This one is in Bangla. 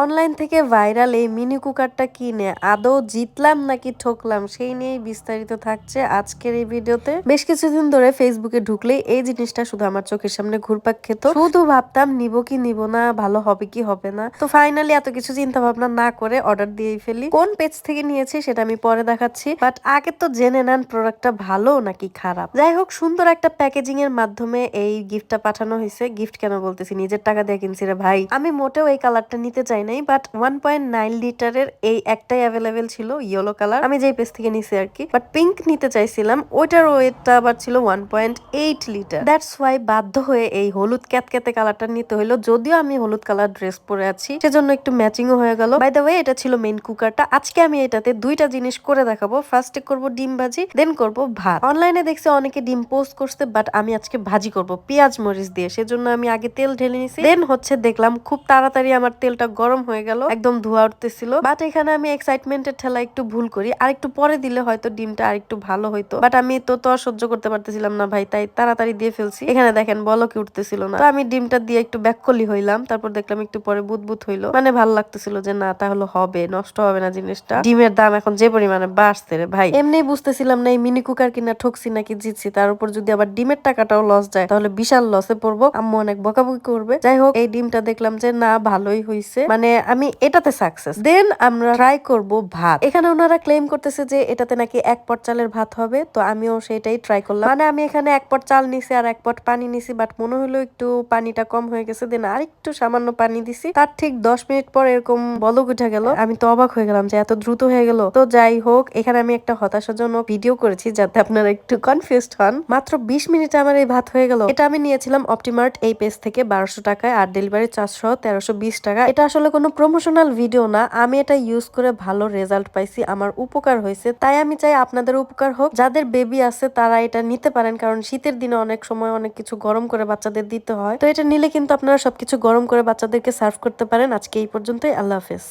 অনলাইন থেকে ভাইরাল এই মিনি কুকারটা কিনে আদৌ জিতলাম নাকি ঠকলাম সেই নিয়েই বিস্তারিত থাকছে আজকের এই ভিডিওতে। বেশ কিছুদিন ধরে ফেসবুকে ঢুকলেই এই জিনিসটা শুধু আমার চোখের সামনে ঘুরপাক খেত, শুধু ভাবতাম নিব কি নিব না, ভালো হবে কি হবে না। তো ফাইনালি এত কিছু চিন্তা ভাবনা না করে অর্ডার দিয়েই ফেলি। কোন পেজ থেকে নিয়েছি সেটা আমি পরে দেখাচ্ছি, বাট আগে তো জেনে নেন প্রোডাক্টটা ভালো নাকি খারাপ। যাই হোক, সুন্দর একটা প্যাকেজিং এর মাধ্যমে এই গিফটটা পাঠানো হয়েছে। গিফট কেন বলতেছি, নিজের টাকা দিয়ে কিনছি রে ভাই। আমি মোটেও এই কালারটা নিতে চাই নাই, বাট 1.9 লিটারের এই একটাই অ্যাভেলেবেল ছিল, ইয়েলো কালার, আমি যেই পেজ থেকে নিছি আর কি। বাট পিঙ্ক নিতে চাইছিলাম, ওইটার ওয়েটটা আবার ছিল 1.8 লিটার। দ্যাটস ওয়াই বাধ্য হয়ে এই হলুদ ক্যাতক্যাতে কালারটা নিতে হইলো। যদিও আমি হলুদ কালার ড্রেস পরে আছি, সেজন্য একটু ম্যাচিংও হয়ে গেল। বাই দ্য ওয়ে, এটা ছিল মেইন কুকারটা। আজকে আমি এটাতে দুইটা জিনিস করে দেখাবো। ফার্স্টে করব ডিম ভাজি, দেন করব ভাত। অনলাইনে দেখছি অনেকে ডিম পোস্ট করছে, বাট আমি আজকে ভাজি করব পেঁয়াজ মরিচ দিয়ে। সেজন্য আমি আগে তেল ঢেলে নিছি, দেন হচ্ছে দেখলাম খুব তাড়াতাড়ি আমার তেলটা গরম হয়ে গেল, একদম ধোয়া উঠতেছিল। বাট এখানে আমি এক্সাইটমেন্টের ঠেলা একটু ভুল করি, আর একটু পরে দিলে হয়তো ডিমটা আর একটু ভালো হইতো। বাট আমি তো আর সহ্য করতে পারতেছিলাম না ভাই, তাই তাড়াতাড়ি দিয়ে ফেলছি। এখানে দেখেন বলকে উঠতেছিল না, তো আমি ডিমটা দিয়ে একটু ব্যাককলি হইলাম। তারপর দেখলাম একটু পরে বুদবুদ হইলো, মানে ভালো লাগতেছিল যে না তাহলে হবে, নষ্ট হবে না জিনিসটা। ডিমের দাম এখন যে পরিমাণে বাড়ছে রে ভাই, এমনি বুঝতেছিলাম না এই মিনি কুকার কিনা ঠকছি নাকি জিতছি। তার উপর যদি আবার ডিমের টাকাটাও লস যায়, তাহলে বিশাল লসে পড়বো, আম্মু অনেক বকাবকি করবে। যাই হোক, এই ডিমটা দেখলাম যে না ভালোই হইছে, মানে আমি এটাতে সাকসেস। দেন আমরা ট্রাই করব ভাত। এখানে ওনারা ক্লেম করতেছে যে এটাতে নাকি 1 পট চালের ভাত হবে, তো আমিও সেটাই ট্রাই করলাম। মানে আমি এখানে 1 পট চাল নিছি আর 1 পট পানি নিছি, বাট মনে হলো একটু পানিটা কম হয়ে গেছে। দেন আর একটু সামান্য পানি দিছি, তার ঠিক 10 মিনিট পর এরকম বলক উঠে গেল। আমি তো অবাক হয়ে গেলাম যে এত দ্রুত হয়ে গেল। তো যাই হোক, এখানে আমি একটা হতাশাজনক ভিডিও করেছি যাতে আপনারা একটু কনফিউজড হন। মাত্র 20 মিনিটে আমার এই ভাত হয়ে গেল। এটা আমি নিয়েছিলাম অপটিমার্ট এই পেজ থেকে 1200 টাকায়, আর ডেলিভারি চার্জ সহ 1320 টাকা। এটা আসলে কোনো প্রমোশনাল ভিডিও না, আমি এটা ইউজ করে ভালো রেজাল্ট পাইছি, আমার উপকার হয়েছে। তাই আমি চাই আপনাদের উপকার হোক। যাদের বেবি আছে তারা এটা নিতে পারেন, কারণ শীতের দিনে অনেক সময় অনেক কিছু গরম করে বাচ্চাদের দিতে হয়। তো এটা নিলে কিন্তু আপনারা সবকিছু গরম করে বাচ্চাদেরকে সার্ভ করতে পারেন। আজকে এই পর্যন্তই, আল্লাহ হাফেজ।